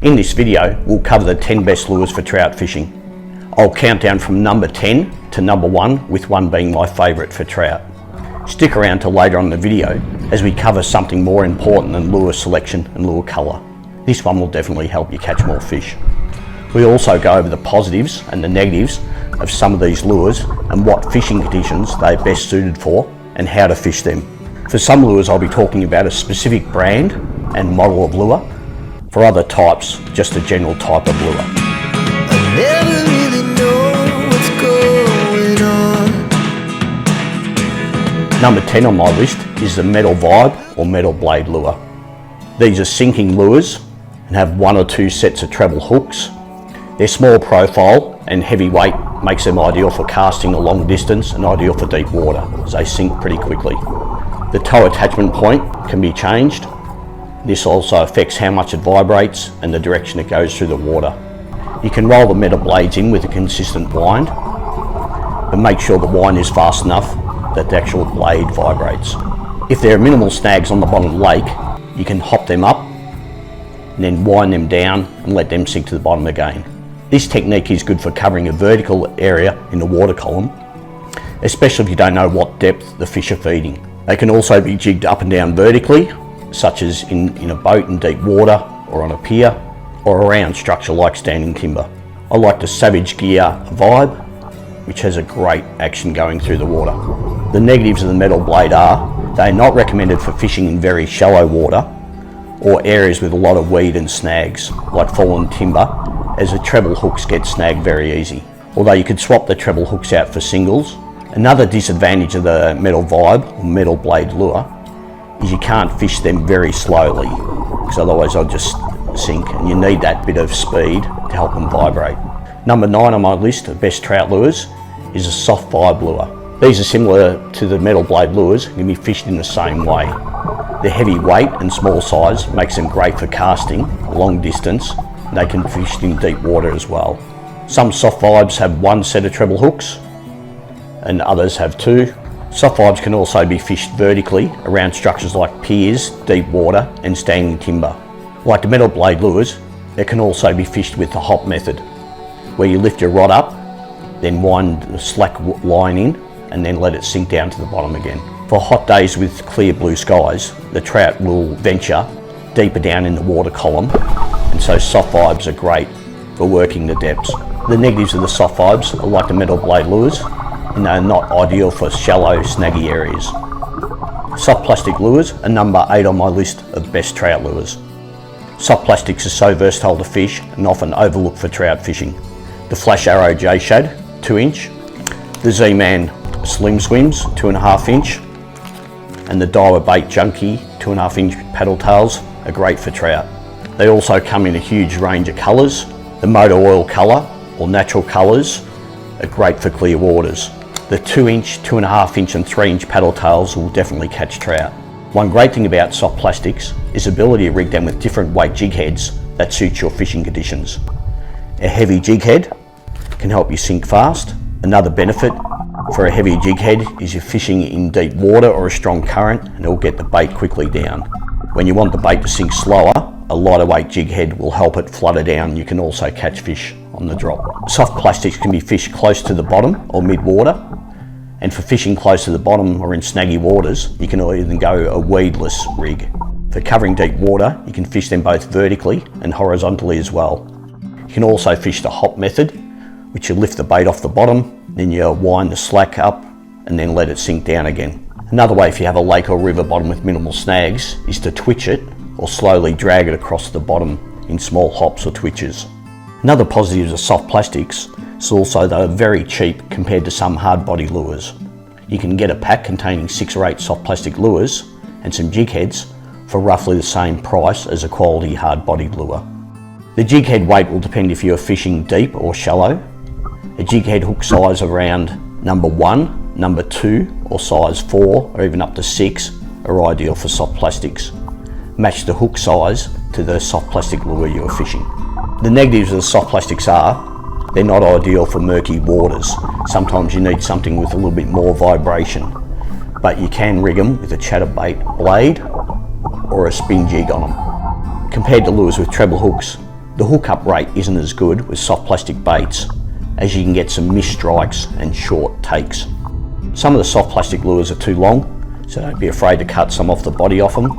In this video, we'll cover the 10 best lures for trout fishing. I'll count down from number 10 to number 1, with 1 being my favourite for trout. Stick around till later on in the video as we cover something more important than lure selection and lure colour. This one will definitely help you catch more fish. We also go over the positives and the negatives of some of these lures and what fishing conditions they're best suited for and how to fish them. For some lures I'll be talking about a specific brand and model of lure. For other types, just a general type of lure. I never really know what's going on. Number 10 on my list is the metal vibe or metal blade lure. These are sinking lures and have 1 or 2 sets of treble hooks. Their small profile and heavy weight makes them ideal for casting a long distance and ideal for deep water, as they sink pretty quickly. The tow attachment point can be changed. This also affects how much it vibrates and the direction it goes through the water. You can roll the metal blades in with a consistent wind, but make sure the wind is fast enough that the actual blade vibrates. If there are minimal snags on the bottom of the lake, you can hop them up and then wind them down and let them sink to the bottom again. This technique is good for covering a vertical area in the water column, especially if you don't know what depth the fish are feeding. They can also be jigged up and down vertically, such as in a boat in deep water or on a pier or around structure like standing timber. I like the Savage Gear Vibe, which has a great action going through the water. The negatives of the metal blade are they are not recommended for fishing in very shallow water or areas with a lot of weed and snags like fallen timber, as the treble hooks get snagged very easy. Although you could swap the treble hooks out for singles. Another disadvantage of the metal vibe or metal blade lure is you can't fish them very slowly, because otherwise they'll just sink, and you need that bit of speed to help them vibrate. Number 9 on my list of best trout lures is a soft vibe lure. These are similar to the metal blade lures and can be fished in the same way. The heavy weight and small size makes them great for casting a long distance. They can be fished in deep water as well. Some soft vibes have 1 set of treble hooks and others have 2. Soft vibes can also be fished vertically around structures like piers, deep water and standing timber. Like the metal blade lures, it can also be fished with the hop method, where you lift your rod up, then wind the slack line in and then let it sink down to the bottom again. For hot days with clear blue skies, the trout will venture deeper down in the water column, and so soft vibes are great for working the depths. The negatives of the soft vibes are like the metal blade lures, and they're not ideal for shallow, snaggy areas. Soft plastic lures are number 8 on my list of best trout lures. Soft plastics are so versatile to fish and often overlooked for trout fishing. The Flash Arrow J-Shad 2-inch, the Z-Man Slim Swims 2.5-inch, and the Daiwa Bait Junkie 2.5-inch paddle tails are great for trout. They also come in a huge range of colours. The motor oil colour or natural colours are great for clear waters. The 2-inch, 2.5-inch and 3-inch paddle tails will definitely catch trout. One great thing about soft plastics is the ability to rig them with different weight jig heads that suit your fishing conditions. A heavy jig head can help you sink fast. Another benefit for a heavy jig head is you're fishing in deep water or a strong current and it'll get the bait quickly down. When you want the bait to sink slower, a lighter weight jig head will help it flutter down. You can also catch fish on the drop. Soft plastics can be fished close to the bottom or mid-water, and for fishing close to the bottom or in snaggy waters, you can either go a weedless rig. For covering deep water, you can fish them both vertically and horizontally as well. You can also fish the hop method, which you lift the bait off the bottom, then you wind the slack up and then let it sink down again. Another way if you have a lake or river bottom with minimal snags is to twitch it or slowly drag it across the bottom in small hops or twitches. Another positive of soft plastics is also they're very cheap compared to some hard body lures. You can get a pack containing 6 or 8 soft plastic lures and some jig heads for roughly the same price as a quality hard bodied lure. The jig head weight will depend if you are fishing deep or shallow. A jig head hook size around number 1, number 2 or size 4 or even up to 6 are ideal for soft plastics. Match the hook size to the soft plastic lure you are fishing. The negatives of the soft plastics are they're not ideal for murky waters. Sometimes you need something with a little bit more vibration, but you can rig them with a chatterbait blade or a spin jig on them. Compared to lures with treble hooks, The hookup rate isn't as good with soft plastic baits, as you can get some missed strikes and short takes. Some of the soft plastic lures are too long, so don't be afraid to cut some off the body off them.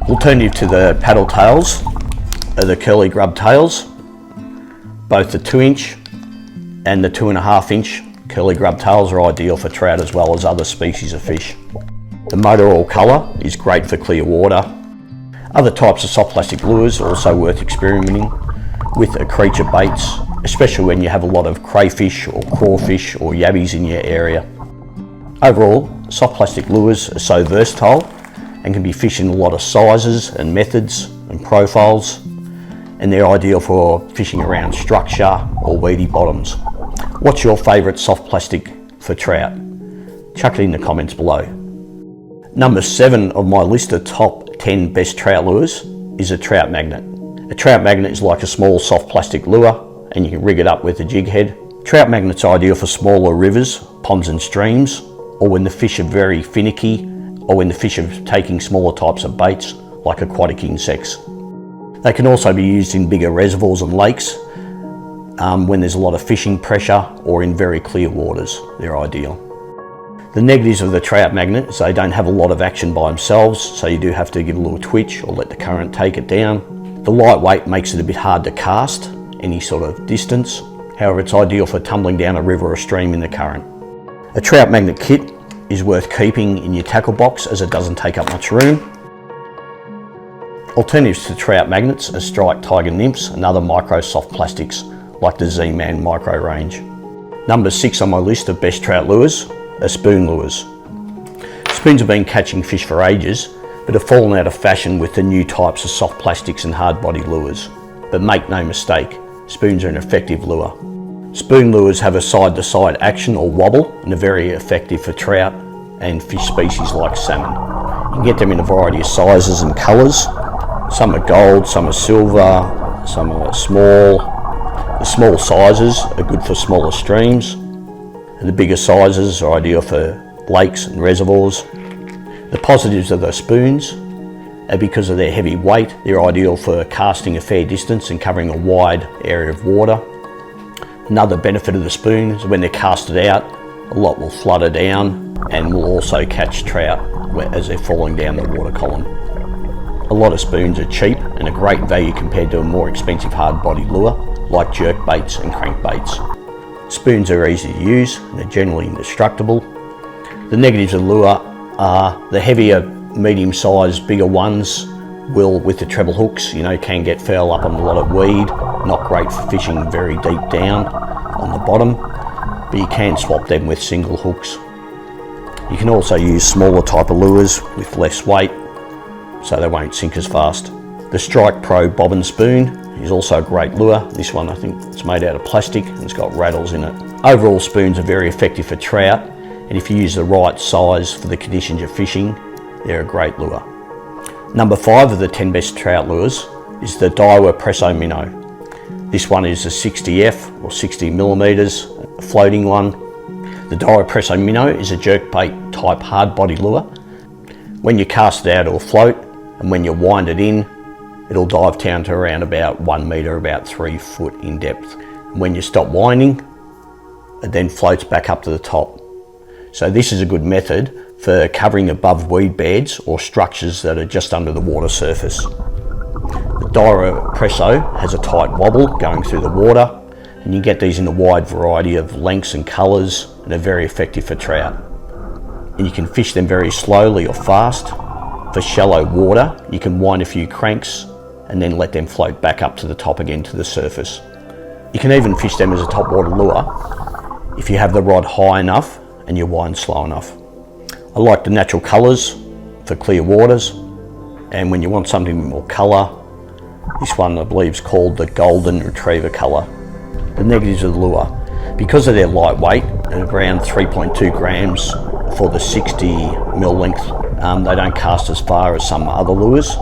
Alternative to the paddle tails are the curly grub tails. Both the 2-inch and the 2.5-inch curly grub tails are ideal for trout as well as other species of fish. The motor oil colour is great for clear water. Other types of soft plastic lures are also worth experimenting with creature baits, especially when you have a lot of crayfish or crawfish or yabbies in your area. Overall, soft plastic lures are so versatile and can be fished in a lot of sizes and methods and profiles, and they're ideal for fishing around structure or weedy bottoms. What's your favourite soft plastic for trout? Chuck it in the comments below. Number 7 of my list of top 10 best trout lures is a trout magnet. A trout magnet is like a small soft plastic lure, and you can rig it up with a jig head. Trout magnets are ideal for smaller rivers, ponds and streams, or when the fish are very finicky, or when the fish are taking smaller types of baits like aquatic insects. They can also be used in bigger reservoirs and lakes when there's a lot of fishing pressure, or in very clear waters. They're ideal. The negatives of the trout magnet is they don't have a lot of action by themselves, so you do have to give a little twitch or let the current take it down. The lightweight makes it a bit hard to cast any sort of distance. However, it's ideal for tumbling down a river or stream in the current. A trout magnet kit is worth keeping in your tackle box as it doesn't take up much room. Alternatives to trout magnets are striped tiger nymphs and other micro soft plastics like the Z-Man micro range. Number 6 on my list of best trout lures are spoon lures. Spoons have been catching fish for ages, but have fallen out of fashion with the new types of soft plastics and hard body lures. But make no mistake, spoons are an effective lure. Spoon lures have a side-to-side action or wobble and are very effective for trout and fish species like salmon. You can get them in a variety of sizes and colours. Some are gold, some are silver, some are small. The small sizes are good for smaller streams, and the bigger sizes are ideal for lakes and reservoirs. The positives of the spoons are because of their heavy weight, they're ideal for casting a fair distance and covering a wide area of water. Another benefit of the spoon is when they're casted out, a lot will flutter down and will also catch trout as they're falling down the water column. A lot of spoons are cheap and a great value compared to a more expensive hard body lure like jerk baits and crank baits. Spoons are easy to use and they're generally indestructible. The negatives of the lure are the heavier, medium-sized, bigger ones will, with the treble hooks, can get foul up on a lot of weed. Not great for fishing very deep down on the bottom, but you can swap them with single hooks. You can also use smaller type of lures with less weight, so they won't sink as fast. The Strike Pro bobbin spoon is also a great lure. This one I think it's made out of plastic and it's got rattles in it. Overall, spoons are very effective for trout, and if you use the right size for the conditions you're fishing, they're a great lure. Number 5 of the 10 best trout lures is the Daiwa Presso Minnow. This one is a 60F or 60 millimeters, a floating one. The Daiwa Presso Minnow is a jerkbait type hard body lure. When you cast it out, it'll float, and when you wind it in, it'll dive down to around about 1 meter, about 3 foot in depth. And when you stop winding, it then floats back up to the top. So this is a good method for covering above weed beds or structures that are just under the water surface. The Daiwa Presso has a tight wobble going through the water, and you get these in a wide variety of lengths and colours and are very effective for trout. And you can fish them very slowly or fast. For shallow water, you can wind a few cranks and then let them float back up to the top again to the surface. You can even fish them as a topwater lure if you have the rod high enough and you wind slow enough. I like the natural colours for clear waters, and when you want something with more colour, this one I believe is called the Golden Retriever colour. The negatives of the lure, because of their lightweight, at around 3.2 grams for the 60 mil length, they don't cast as far as some other lures.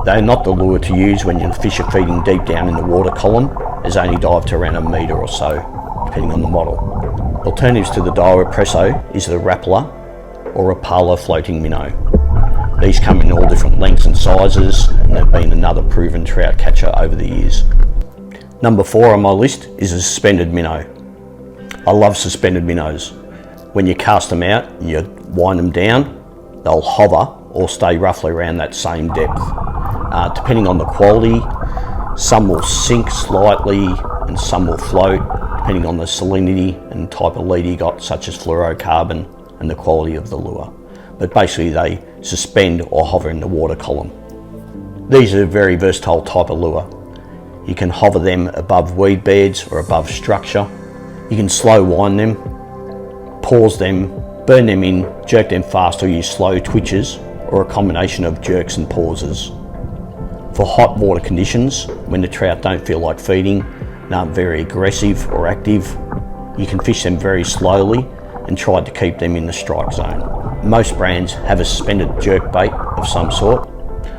They're not the lure to use when your fish are feeding deep down in the water column, as they only dive to around a metre or so, depending on the model. Alternatives to the Daiwa Presso is the Rapala or Rapala floating minnow. These come in all different lengths and sizes, and they've been another proven trout catcher over the years. Number 4 on my list is a suspended minnow. I love suspended minnows. When you cast them out, you wind them down, they'll hover or stay roughly around that same depth. Depending on the quality, some will sink slightly and some will float, depending on the salinity and type of leader you got, such as fluorocarbon and the quality of the lure. But basically they suspend or hover in the water column. These are a very versatile type of lure. You can hover them above weed beds or above structure. You can slow wind them, pause them, burn them in, jerk them fast, or use slow twitches or a combination of jerks and pauses. For hot water conditions, when the trout don't feel like feeding and aren't very aggressive or active, you can fish them very slowly and try to keep them in the strike zone. Most brands have a suspended jerk bait of some sort.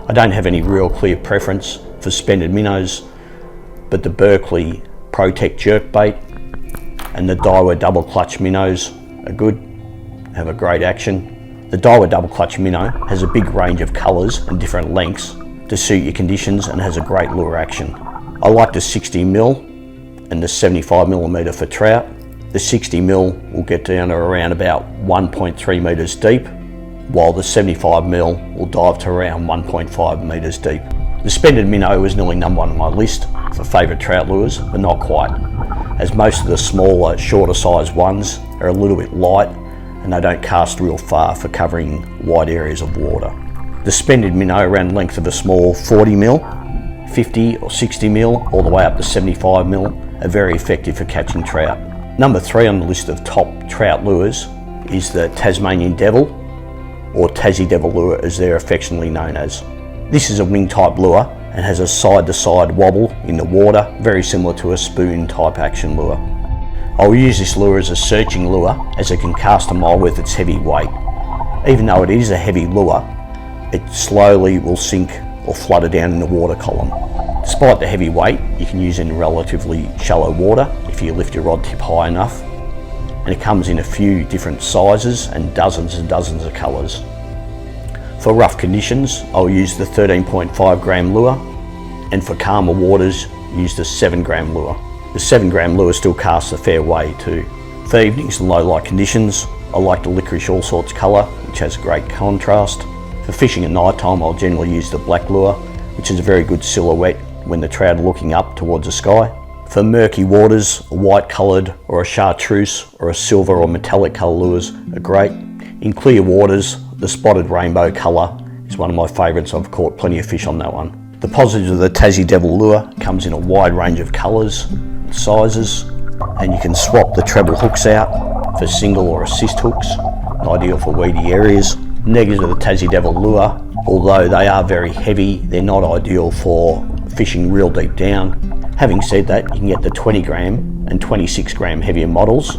I don't have any real clear preference for suspended minnows, but the Berkeley Protect jerk bait and the Daiwa double clutch minnows are good, have a great action. The Daiwa double clutch minnow has a big range of colours and different lengths to suit your conditions and has a great lure action. I like the 60mm and the 75mm for trout. The 60mm will get down to around about 1.3 metres deep, while the 75mm will dive to around 1.5 metres deep. The suspended minnow is nearly number 1 on my list for favourite trout lures, but not quite, as most of the smaller, shorter sized ones are a little bit light and they don't cast real far for covering wide areas of water. The suspended minnow around the length of a small 40mm, 50 or 60mm, all the way up to 75mm are very effective for catching trout. Number 3 on the list of top trout lures is the Tasmanian Devil, or Tassie Devil lure as they're affectionately known as. This is a wing type lure and has a side to side wobble in the water, very similar to a spoon type action lure. I'll use this lure as a searching lure as it can cast a mile with its heavy weight. Even though it is a heavy lure, it slowly will sink or flutter down in the water column. Despite the heavy weight, you can use it in relatively shallow water if you lift your rod tip high enough, and it comes in a few different sizes and dozens of colours. For rough conditions, I'll use the 13.5 gram lure, and for calmer waters, use the 7 gram lure. The 7 gram lure still casts a fair way too. For evenings and low light conditions, I like the licorice all sorts colour, which has a great contrast. For fishing at night time, I'll generally use the black lure, which is a very good silhouette when the trout are looking up towards the sky. For murky waters, a white coloured or a chartreuse or a silver or metallic colour lures are great. In clear waters, the spotted rainbow colour is one of my favourites. I've caught plenty of fish on that one. The positives of the Tassie Devil lure comes in a wide range of colours and sizes, and you can swap the treble hooks out for single or assist hooks, ideal for weedy areas. Negatives of the Tassie Devil lure, although they are very heavy, they're not ideal for fishing real deep down. Having said that, you can get the 20 gram and 26 gram heavier models,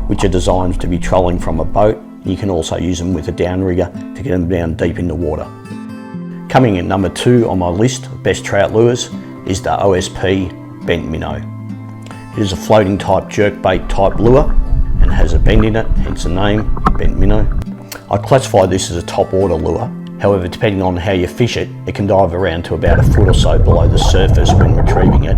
which are designed to be trolling from a boat. You can also use them with a downrigger to get them down deep in the water. Coming in number 2 on my list of best trout lures is the OSP bent minnow. It is a floating type jerkbait type lure and has a bend in it, hence the name, bent minnow. I classify this as a top order lure. However, depending on how you fish it, it can dive around to about a foot or so below the surface when retrieving it,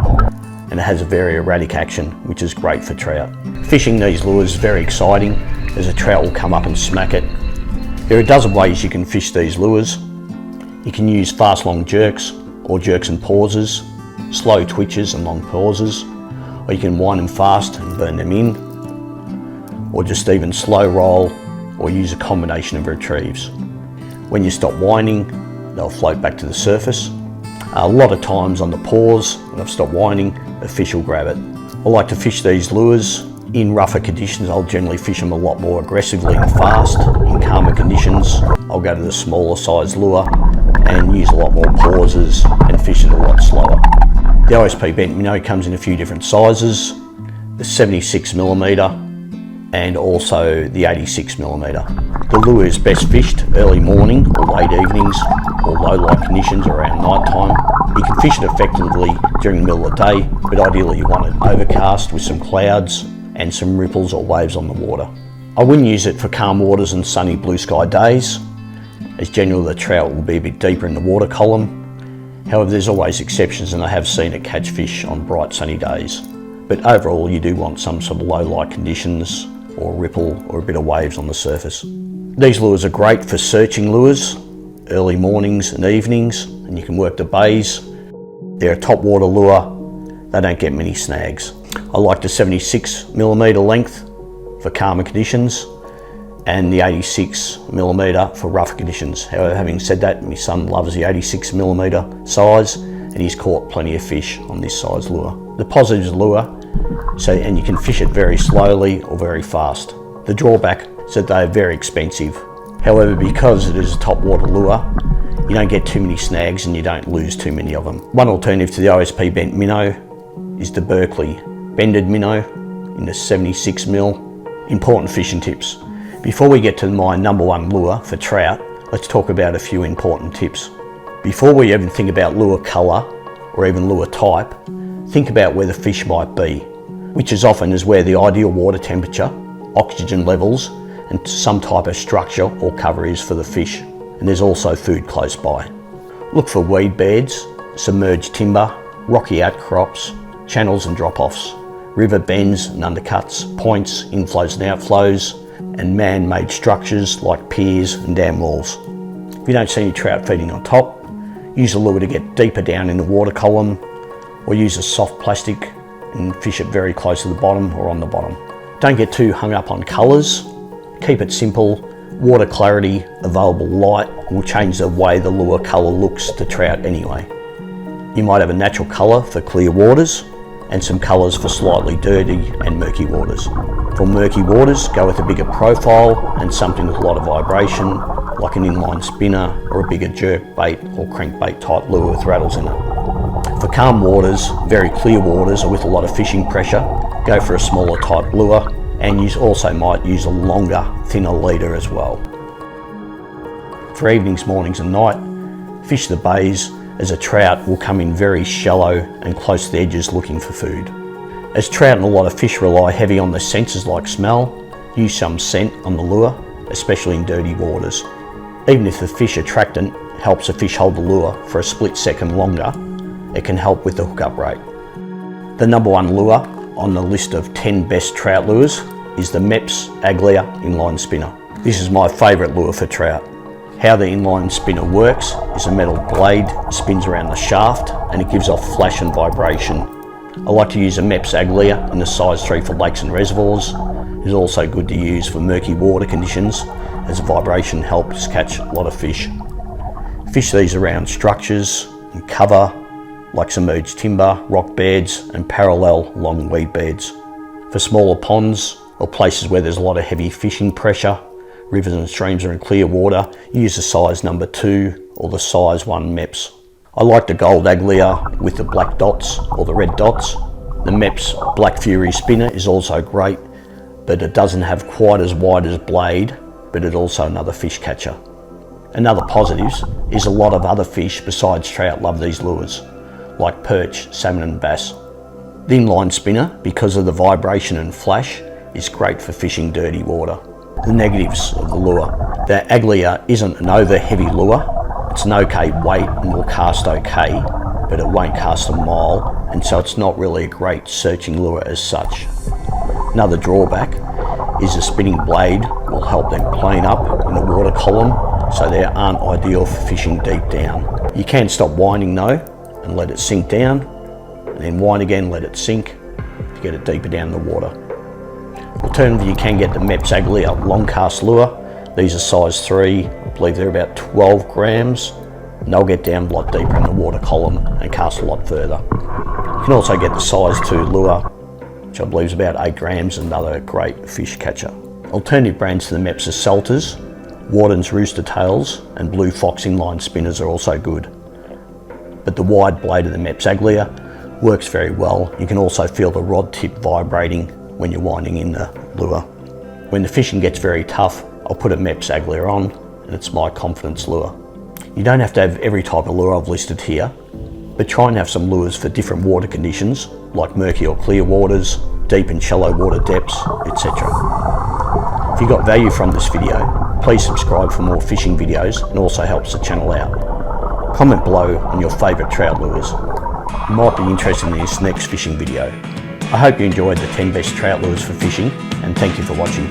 and it has a very erratic action, which is great for trout. Fishing these lures is very exciting, as a trout will come up and smack it. There are a dozen ways you can fish these lures. You can use fast long jerks, or jerks and pauses, slow twitches and long pauses, or you can wind them fast and burn them in, or just even slow roll, or use a combination of retrieves. When you stop winding, they'll float back to the surface. A lot of times on the pause, when I've stopped winding, a fish will grab it. I like to fish these lures in rougher conditions. I'll generally fish them a lot more aggressively and fast. In calmer conditions, I'll go to the smaller size lure and use a lot more pauses and fish it a lot slower. The OSP bent minnow comes in a few different sizes, the 76mm and also the 86mm. The lure is best fished early morning or late evenings or low light conditions around night time. You can fish it effectively during the middle of the day, but ideally you want it overcast with some clouds and some ripples or waves on the water. I wouldn't use it for calm waters and sunny blue sky days, as generally the trout will be a bit deeper in the water column However, there's always exceptions, and I have seen it catch fish on bright sunny days. But overall, you do want some sort of low light conditions or ripple or a bit of waves on the surface. These lures are great for searching lures, early mornings and evenings, and you can work the bays. They're a top water lure. They don't get many snags. I like the 76mm length for calmer conditions and the 86mm for rougher conditions. However, having said that, my son loves the 86mm size and he's caught plenty of fish on this size lure. The positives of the lure, and you can fish it very slowly or very fast. The drawback is that they're very expensive. However, because it is a top water lure, you don't get too many snags and you don't lose too many of them. One alternative to the OSP bent minnow is the Berkeley bended minnow in the 76mm. Important fishing tips. Before we get to my number one lure for trout, let's talk about a few important tips. Before we even think about lure colour or even lure type, think about where the fish might be, which is often is where the ideal water temperature, oxygen levels, and some type of structure or cover is for the fish. And there's also food close by. Look for weed beds, submerged timber, rocky outcrops, channels and drop-offs, river bends and undercuts, points, inflows and outflows, and man-made structures like piers and dam walls. If you don't see any trout feeding on top, use a lure to get deeper down in the water column, or use a soft plastic and fish it very close to the bottom or on the bottom. Don't get too hung up on colours. Keep it simple. Water clarity, available light will change the way the lure colour looks to trout anyway. You might have a natural colour for clear waters and some colours for slightly dirty and murky waters. For murky waters, go with a bigger profile and something with a lot of vibration, like an inline spinner or a bigger jerk bait or crankbait type lure with rattles in it. For calm waters, very clear waters or with a lot of fishing pressure, go for a smaller type lure, and you also might use a longer, thinner leader as well. For evenings, mornings and night, fish the bays, as a trout will come in very shallow and close to the edges looking for food. As trout and a lot of fish rely heavy on the senses like smell, use some scent on the lure, especially in dirty waters. Even if the fish attractant helps a fish hold the lure for a split second longer, it can help with the hookup rate. The number one lure on the list of 10 best trout lures is the Mepps Aglia inline spinner. This is my favourite lure for trout. How the inline spinner works is a metal blade spins around the shaft and it gives off flash and vibration. I like to use a Mepps Aglia in the size 3 for lakes and reservoirs. It is also good to use for murky water conditions as the vibration helps catch a lot of fish. Fish these around structures and cover like submerged timber, rock beds and parallel long weed beds. For smaller ponds or places where there's a lot of heavy fishing pressure, rivers and streams are in clear water, use the size number 2 or the size 1 Mepps. I like the gold Aglia with the black dots or the red dots. The Mepps Black Fury spinner is also great, but it doesn't have quite as wide as blade, but it's also another fish catcher. Another positives is a lot of other fish besides trout love these lures, like perch, salmon and bass. The inline spinner, because of the vibration and flash, is great for fishing dirty water. The negatives of the lure. The Aglia isn't an over heavy lure. It's an okay weight and will cast okay, but it won't cast a mile, and so it's not really a great searching lure as such. Another drawback is the spinning blade will help them plane up in the water column, so they aren't ideal for fishing deep down. You can stop winding though and let it sink down, and then wind again, let it sink to get it deeper down the water. Alternatively, you can get the Mepps Aglia long cast lure. These are size 3, I believe they're about 12 grams, and they'll get down a lot deeper in the water column and cast a lot further. You can also get the size 2 lure, which I believe is about 8 grams, another great fish catcher. Alternative brands to the Mepps are Salters, Warden's Rooster Tails, and Blue Fox inline spinners are also good. But the wide blade of the Mepps Aglia works very well. You can also feel the rod tip vibrating when you're winding in the lure. When the fishing gets very tough, I'll put a Mepps Aglia on, and it's my confidence lure. You don't have to have every type of lure I've listed here, but try and have some lures for different water conditions, like murky or clear waters, deep and shallow water depths, etc. If you got value from this video, please subscribe for more fishing videos and also helps the channel out. Comment below on your favourite trout lures. You might be interested in this next fishing video. I hope you enjoyed the 10 best trout lures for fishing, and thank you for watching.